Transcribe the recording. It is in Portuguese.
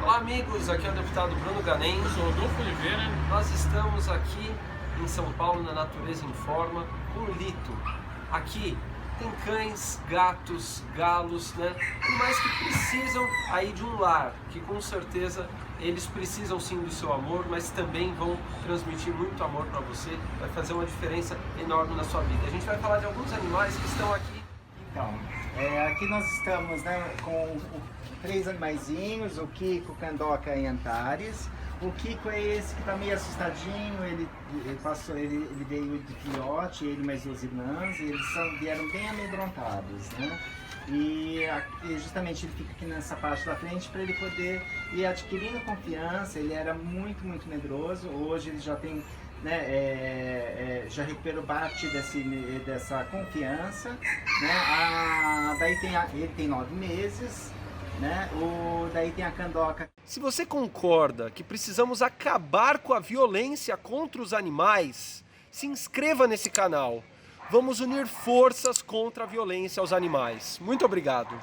Olá amigos, aqui é o deputado Bruno Ganem. Eu sou Rodolfo Oliveira. Nós estamos aqui em São Paulo, na Natureza em Forma, com o Lito. Aqui tem cães, gatos, galos, né? Animais que precisam aí de um lar, que com certeza eles precisam sim do seu amor, mas também vão transmitir muito amor para você, vai fazer uma diferença enorme na sua vida. A gente vai falar de alguns animais que estão aqui. Então, aqui nós estamos, né, com três animaizinhos, o Kiko, Candoca e Antares. O Kiko é esse que está meio assustadinho, ele veio de filhote, ele e mais duas irmãs, e eles vieram bem amedrontados, né? E justamente ele fica aqui nessa parte da frente para ele poder ir adquirindo confiança. Ele era muito medroso, hoje ele já tem, né, já recuperou parte dessa confiança, né? Daí ele tem 9 meses, né? Daí tem a Candoca. Se você concorda que precisamos acabar com a violência contra os animais, se inscreva nesse canal. Vamos unir forças contra a violência aos animais. Muito obrigado.